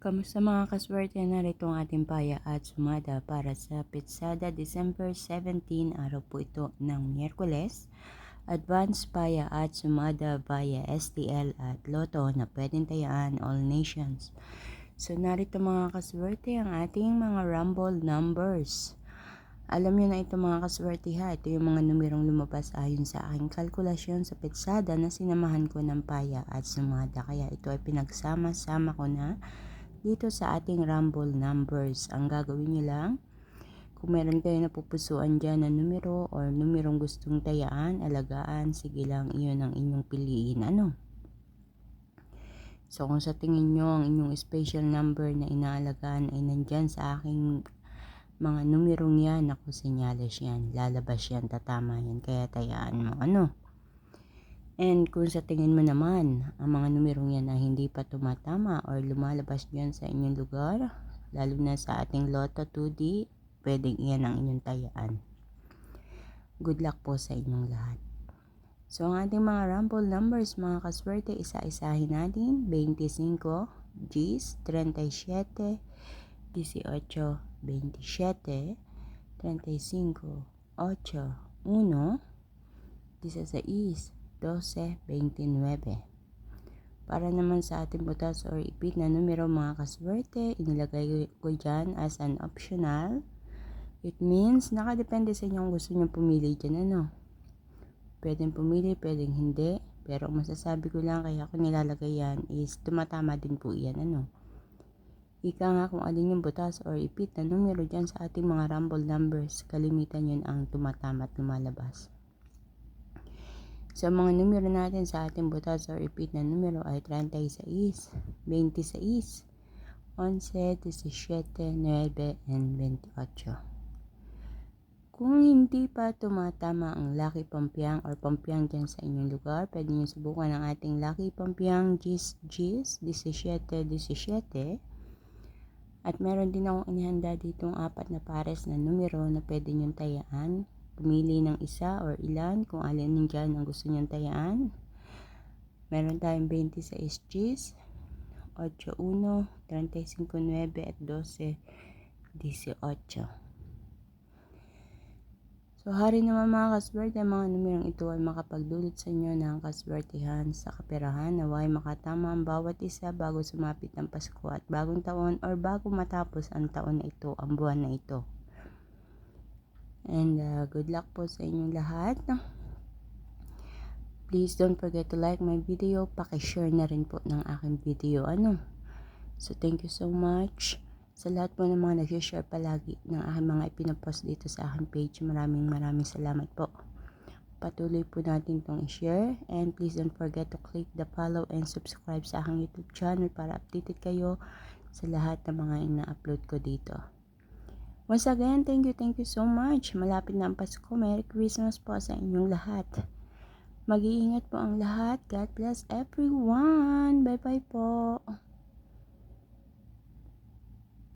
Kamusta mga kaswerte, narito ang ating paya at sumada para sa Pitsada December 17, araw po ito ng Miyerkules. Advance paya at sumada via STL at Lotto na pwedeng tayaan all nations. So narito mga kaswerte ang ating mga rumble numbers. Alam nyo na ito mga kaswerte ha, ito yung mga numerong lumabas ayon sa aking kalkulasyon sa Pitsada na sinamahan ko ng paya at sumada. Kaya ito ay pinagsama-sama ko na dito sa ating rumble numbers. Ang gagawin nyo lang, kung meron kayo napupusuan dyan na numero or numerong gustong tayaan, alagaan, sige lang, iyon ang inyong piliin. So kung sa tingin nyo ang inyong special number na inaalagaan ay nandyan sa aking mga numerong yan, ako senyales yan, lalabas yan, tatama yan, kaya tayaan mo. And kung sa tingin mo naman, ang mga numerong yan ay hindi pa tumatama or lumalabas dyan sa inyong lugar, lalo na sa ating Lotto 2D, pwedeng iyan ang inyong tayaan. Good luck po sa inyong lahat. So ang ating mga rumble numbers mga kaswerte, isa-isahin natin. 25, Gs, 37, 18, 27, 35, 8, 1, 16, 12, 29. Para naman sa ating butas or ipit na numero mga kaswerte, inilagay ko dyan as an optional. It means, nakadepende sa inyo kung gusto nyo pumili dyan. Pwedeng pumili, pwedeng hindi. Pero masasabi ko lang, kaya ako nilalagay yan is tumatama din po yan. Ika nga kung alin yung butas or ipit na numero dyan sa ating mga rumble numbers, kalimitan yun ang tumatama at lumalabas. So, mga numero natin sa ating butas or repeat na numero ay 36, 26, 11, 17, 9, and 28. Kung hindi pa tumatama ang Lucky Pampiang or Pampiang dyan sa inyong lugar, pwede nyo subukan ang ating Lucky Pampiang Gis 17, 17. At meron din akong inihanda ditong 4 na pares na numero na pwede nyo tayaan. Pumili ng isa or ilan kung alin yung dyan ang gusto nyong tayaan. Meron tayong 26 Gs, 8, 1, 35, 9 at 12, 18. So hari naman mga kaswerte, mga numerong ito ay makapagdulot sa inyo ng kaswertihan sa kaperahan. Naway makatama ang bawat isa bago sumapit ang Pasko at bagong taon or bago matapos ang taon na ito, ang buwan na ito. And good luck po sa inyong lahat. Please don't forget to like my video. Paki-share na rin po ng aking video. So thank you so much sa lahat po ng mga nag-share palagi ng aking mga ipinopost dito sa aking page. Maraming salamat po. Patuloy po natin itong i-share. And please don't forget to click the follow and subscribe sa aking YouTube channel para updated kayo sa lahat ng mga ina-upload ko dito. Once again, thank you so much. Malapit na ang Pasko. Merry Christmas po sa inyong lahat. Mag-iingat po ang lahat. God bless everyone. Bye-bye po.